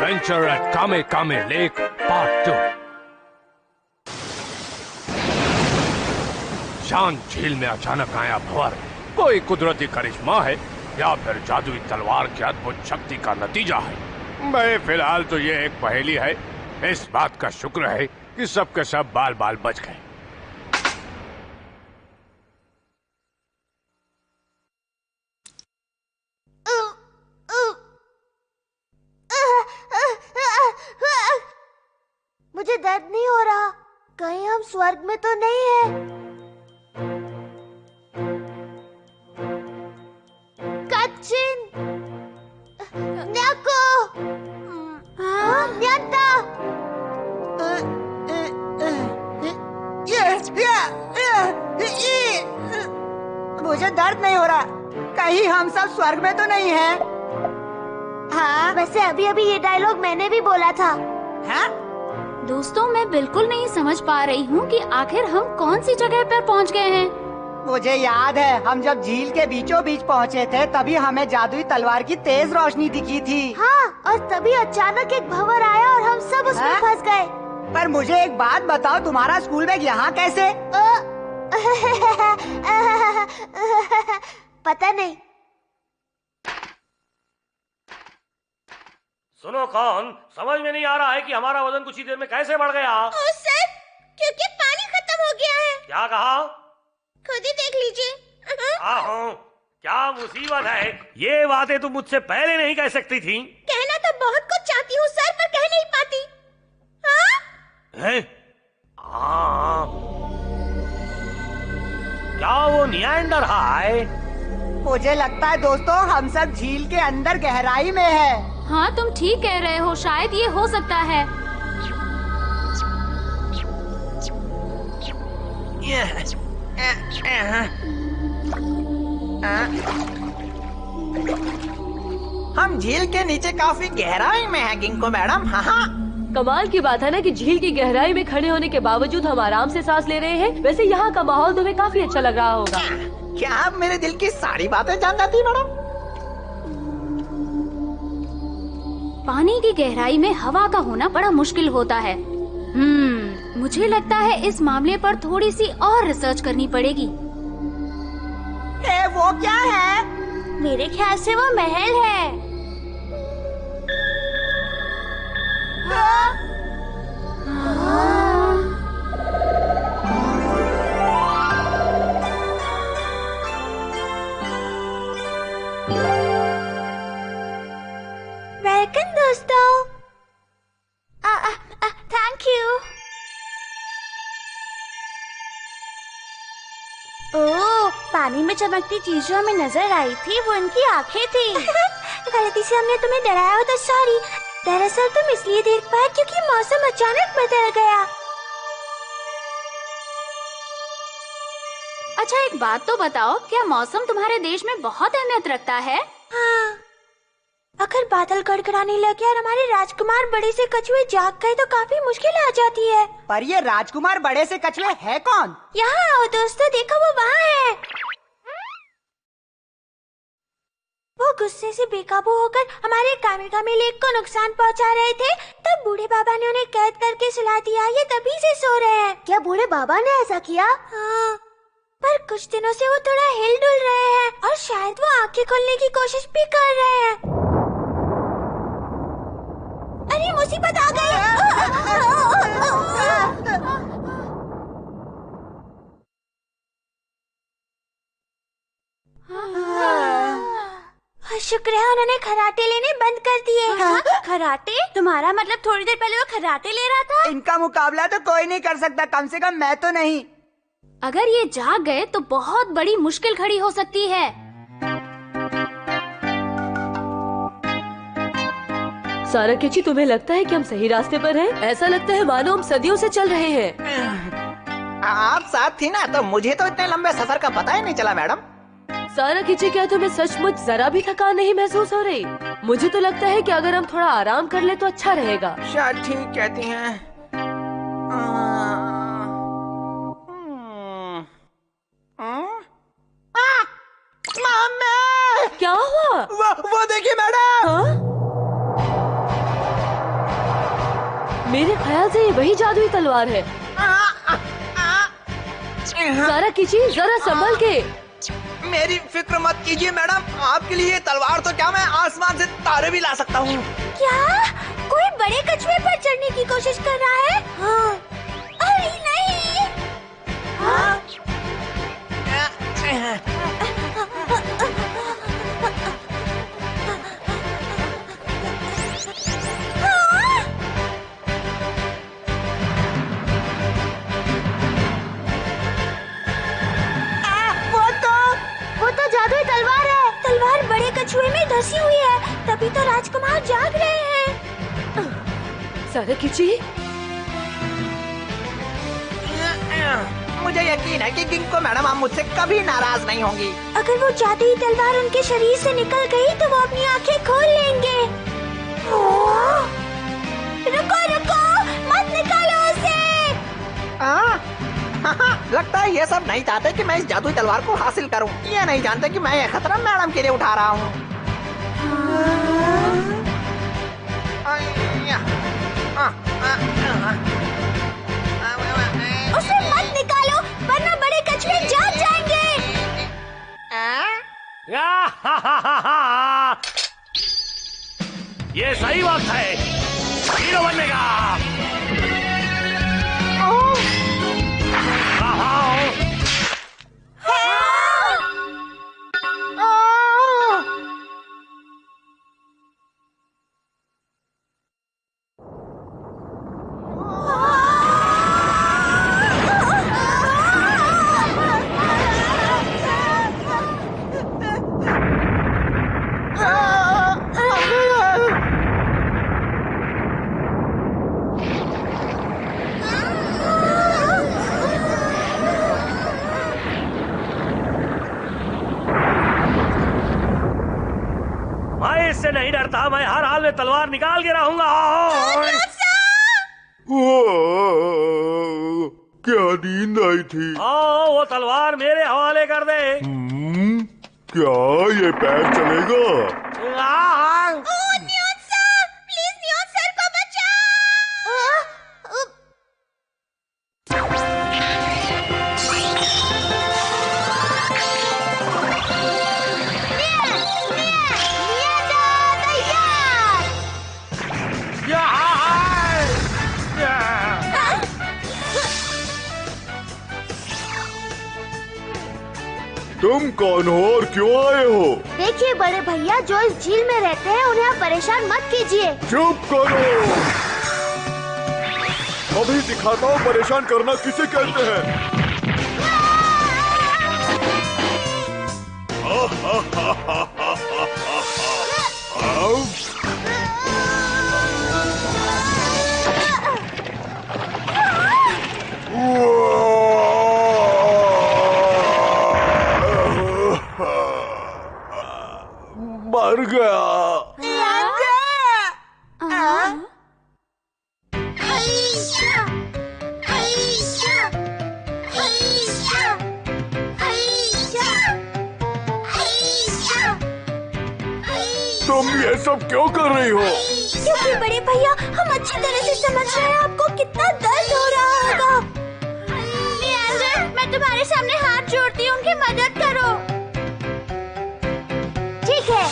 Adventure eight कामे कामे lake part 2। शांत झील में अचानक आया भंवर कोई कुदरती करिश्मा है या फिर जादुई तलवार की अद्भुत शक्ति का नतीजा है? भाई फिलहाल तो ये एक पहेली है। इस बात का शुक्र है कि सबके सब बाल बाल बच गए। मुझे दर्द नहीं हो रहा। कहीं हम स्वर्ग में तो नहीं है? कच्चिन, न्याको, न्याता। मुझे दर्द नहीं हो रहा। कहीं हम सब स्वर्ग में तो नहीं है? हाँ, वैसे अभी अभी ये डायलॉग मैंने भी बोला था। हाँ? दोस्तों, मैं बिल्कुल नहीं समझ पा रही हूँ कि आखिर हम कौन सी जगह पर पहुँच गए हैं। मुझे याद है, हम जब झील के बीचों बीच पहुँचे थे तभी हमें जादुई तलवार की तेज रोशनी दिखी थी। हाँ, और तभी अचानक एक भंवर आया और हम सब उसमें फंस गए। पर मुझे एक बात बताओ, तुम्हारा स्कूल बैग यहाँ कैसे? पता नहीं। सुनो कौन, समझ में नहीं आ रहा है कि हमारा वजन कुछ ही देर में कैसे बढ़ गया। सर, क्योंकि पानी खत्म हो गया है। क्या कहा? खुद ही देख लीजिए। आहो, क्या मुसीबत है। ये बातें तुम मुझसे पहले नहीं कह सकती थी। कहना तो बहुत कुछ चाहती हूँ सर, पर कह नहीं पाती। हाँ? हैं? क्या वो निएंडर है? मुझे लगता है दोस्तों, हम सब झील के अंदर गहराई में है। हाँ, तुम ठीक कह रहे हो, शायद ये हो सकता है। हम झील के नीचे काफी गहराई में हैं गिंको मैडम। हाँ, कमाल की बात है ना कि झील की गहराई में खड़े होने के बावजूद हम आराम से सांस ले रहे हैं। वैसे यहाँ का माहौल तुम्हें काफी अच्छा लग रहा होगा। क्या आप मेरे दिल की सारी बातें जान जाती मैडम? पानी की गहराई में हवा का होना बड़ा मुश्किल होता है। मुझे लगता है इस मामले पर थोड़ी सी और रिसर्च करनी पड़ेगी। वो क्या है? मेरे ख्याल से वो महल है। वेलकम दोस्तों। Thank you. ओह, पानी में चमकती चीज जो हमें नजर आई थी वो उनकी आंखें थी। गलती से हमने तुम्हें डराया हो तो सॉरी। दरअसल तुम इसलिए देख पाए क्योंकि मौसम अचानक बदल गया। अच्छा, एक बात तो बताओ, क्या मौसम तुम्हारे देश में बहुत अहमियत रखता है? हाँ, अगर बादल गड़गड़ाने लगे और हमारे राजकुमार बड़े से कछुए जाग गए तो काफी मुश्किल आ जाती है। पर ये राजकुमार बड़े से कछुए है कौन? यहाँ आओ दोस्तों, देखो वो वहाँ है। वो गुस्से से बेकाबू होकर हमारे कामे लेक को नुकसान पहुँचा रहे थे। तब बूढ़े बाबा ने उन्हें कैद करके सुला दिया। ये तभी से सो रहे हैं। क्या बूढ़े बाबा ने ऐसा किया? हाँ, पर कुछ दिनों से वो थोड़ा हिल डुल रहे हैं और शायद वो आंखें खोलने की कोशिश भी कर रहे हैं। अरे मुसीबत आ गई। शुक्र है उन्होंने खराटे लेने बंद कर दिए। खराटे? तुम्हारा मतलब थोड़ी देर पहले वो खराटे ले रहा था? इनका मुकाबला तो कोई नहीं कर सकता, कम से कम मैं तो नहीं। अगर ये जाग गए तो बहुत बड़ी मुश्किल खड़ी हो सकती है। साराकिची, तुम्हें लगता है कि हम सही रास्ते पर हैं? ऐसा लगता है मानो हम सदियों से चल रहे हैं। आप साथ थी ना, तो मुझे तो इतने लंबे सफर का पता ही नहीं चला मैडम। साराकिची, क्या तुम्हें सचमुच जरा भी थकान नहीं महसूस हो रही? मुझे तो लगता है कि अगर हम थोड़ा आराम कर ले तो अच्छा रहेगा। शायद ठीक कहती हैं। क्या हुआ? वो देखिए मैडम। हाँ? मेरे ख्याल से ये वही जादुई तलवार है। सारा किची, जरा संभल के। मेरी फिक्र मत कीजिए मैडम, आपके लिए ये तलवार तो क्या मैं आसमान से तारे भी ला सकता हूँ। क्या कोई बड़े कछुए पर चढ़ने की कोशिश कर रहा है? हाँ। अरे नहीं। हाँ? वो तो जादुई तलवार है। तलवार बड़े कछुए में धसी हुई है, तभी तो राजकुमार जाग रहे हैं। सारा किची, मुझे यकीन है कि गिंको मैडम आप मुझसे कभी नाराज नहीं होंगी। अगर वो जादुई तलवार उनके शरीर से निकल गई तो वो अपनी आंखें खोल लेंगे। रुको रुको, मत निकालो उसे। लगता है ये सब नहीं चाहते कि मैं इस जादुई तलवार को हासिल करूं। ये नहीं जानते कि मैं ये खतरा मैडम के लिए उठा रहा हूँ। उसे मत निकालो वरना बड़े कछुए जाग जाएंगे। ये सही वक्त है हीरो बनने का। मैं इससे नहीं डरता, मैं हर हाल में तलवार निकाल के रहूंगा। क्या नींद आई थी? आओ वो तलवार मेरे हवाले कर दे। क्या ये पैर चलेगा? News sir, please news sir को बचाओ। तुम कौन हो और क्यों आए हो? देखिए बड़े भैया, जो इस झील में रहते हैं उन्हें आप परेशान मत कीजिए। चुप करो। अभी दिखाता हूँ परेशान करना किसे कहते हैं। मर गया। तुम ये सब क्यों कर रही हो? क्योंकि बड़े भैया हम अच्छी तरह से समझ रहे हैं आपको कितना दर्द हो रहा होगा। मैं तुम्हारे सामने हाथ जोड़ती हूँ कि मदद करो। ठीक है।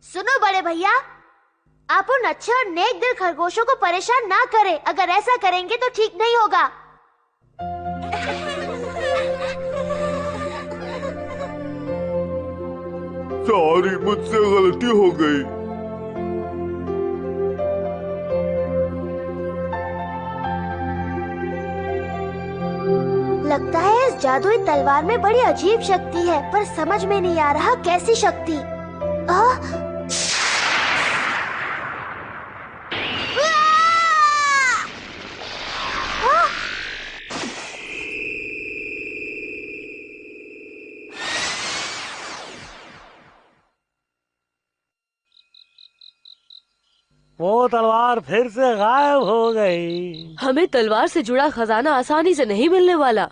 सुनो बड़े भैया, आप उन अच्छे और नेक दिल खरगोशों को परेशान ना करें। अगर ऐसा करेंगे तो ठीक नहीं होगा। सॉरी, मुझसे गलती हो गई। लगता है इस जादुई तलवार में बड़ी अजीब शक्ति है, पर समझ में नहीं आ रहा कैसी शक्ति। वो तलवार फिर से गायब हो गई। हमें तलवार से जुड़ा खजाना आसानी से नहीं मिलने वाला।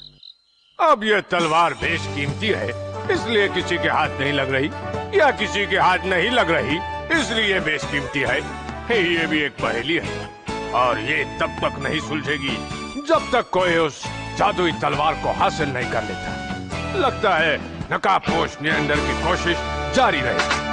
अब ये तलवार बेशकीमती है, इसलिए किसी के हाथ नहीं लग रही, या किसी के हाथ नहीं लग रही इसलिए बेशकीमती है। ये भी एक पहेली है, और ये तब तक नहीं सुलझेगी जब तक कोई उस जादुई तलवार को हासिल नहीं कर लेता। लगता है नकाबपोश नियंदर की कोशिश जारी रहेगी।